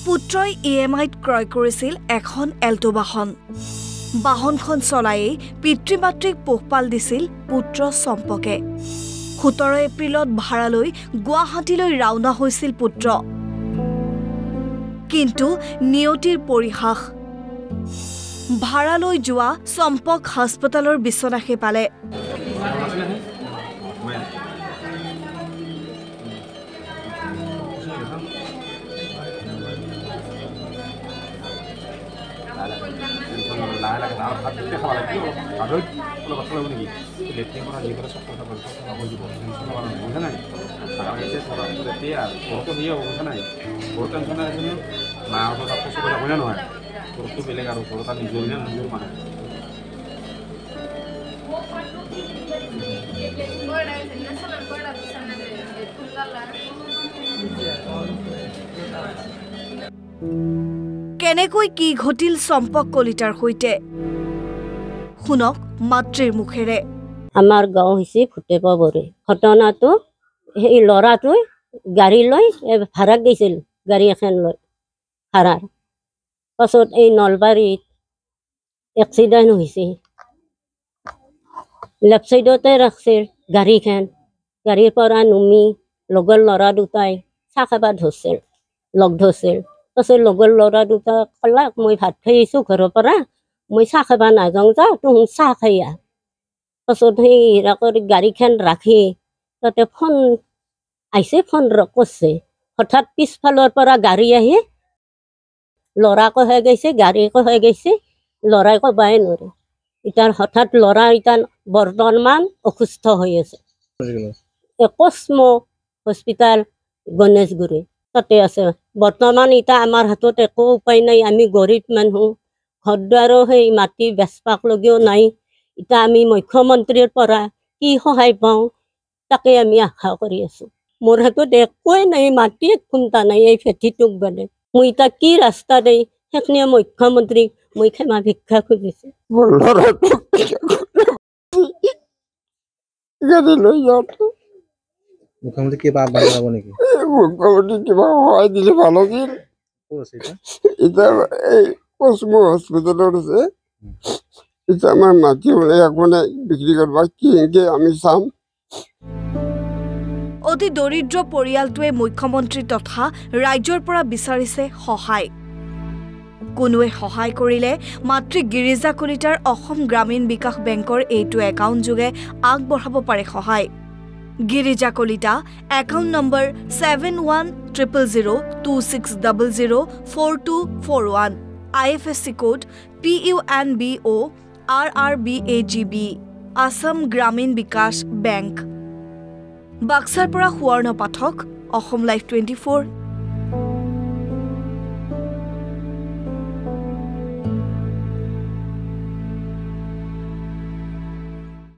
পুত্ৰই EMIত ক্ৰয় কৰিছিল এখন এল্টো বাহন। বাহনখন চলায়েই পিতৃ-মাতৃক পোহপাল দিছিল পুত্ৰ চম্পকে। 17 এপ্ৰিলত ভাড়ালৈ গুৱাহাটীলৈ ৰাওনা হৈছিল পুত্ৰ। কিন্তু নিয়তিৰ পৰিহাস। ভাড়ালৈ যোৱা চম্পক হাস্পতালৰ বিছনাহে পালে। কেনেকৈ কি ঘটিল চম্পক কলিতাৰ সৈতে শুনক মাতৃৰ মুখেৰে। আমাৰ গাঁও হৈছে ফুটেপাবৰী। ঘটনাটো সেই ল'ৰাটোৱে গাড়ী লৈ ভাড়াত গৈছিল, গাড়ী এখন লৈ ভাড়াৰ। পাছত এই নলবাৰীত এক্সিডেণ্ট হৈছে। লেফ্ট চাইডতে ৰাখছিল গাড়ীখন। গাড়ীৰ পৰা নুমি লগৰ ল'ৰা দুটাই চাহ খাব ধৰিছিল, লগ ধৰিছিল। পাছত লগৰ ল'ৰা দুটা ক'লাক, মই ভাত খাই আহিছোঁ ঘৰৰ পৰা, মই চাহ খাব নাযাওঁ, যা তুহুন চাহ খাই আহ। পাছত সেই গাড়ীখন ৰাখি তাতে ফোন আহিছে, ফোন কৰিছে। হঠাৎ পিছফালৰ পৰা গাড়ী আহি ল'ৰাকো হৈ গৈছে, গাড়ীকো হৈ গৈছে, ল'ৰাই ক'বাই নোৱাৰে। এতিয়া হঠাৎ ল'ৰা এতিয়া বৰ্তমান অসুস্থ হৈ আছে। কসমো হস্পিটেল গণেশগুৰি তাতে আছে বৰ্তমান। এতিয়া আমাৰ হাতত একো উপায় নাই, আমি গৰীব মানুহ, ঘৰ দুৱাৰো সেই মাটি বেচবাক লগিও নাই। এতিয়া আমি মুখ্যমন্ত্ৰীৰ পৰা কি সহায় পাওঁ তাকে আমি আশা কৰি আছোঁ। মোৰ হাতত একোৱেই নাই, মাটি খুন্দা নাই এই ভেটিটোক বাদে। মই এতিয়া কি ৰাস্তা দেই সেইখিনি মুখ্যমন্ত্ৰীক মই ক্ষমা ভিক্ষা খুজিছোঁ। মুখ্যমন্ত্ৰী কিবা বানাব নেকি? মুখ্যমন্ত্ৰী কিবা সহায় দিলে ভাল আছিল। এতিয়া এই কসমো হস্পিটেলত আছে। এতিয়া আমাৰ মাটি একো নাই বিক্ৰী কৰিব, কি আমি চাম। অতি দৰিদ্ৰ পৰিয়ালটোৱে মুখ্যমন্ত্ৰী তথা ৰাজ্যৰ পৰা বিচাৰিছে সহায়। কোনোৱে সহায় কৰিলে মাতৃ গিৰিজা কলিতাৰ অসম গ্ৰামীণ বিকাশ বেংকৰ এইটো একাউণ্ট যোগে আগবঢ়াব পাৰে সহায়। Girija Kalita account number 710026004241, IFSC code PUNBORRBAGB, Assam Gramin Vikash bank. বাক্সাৰ পৰা সুৱৰ্ণ পাঠক, অসম লাইভ 24।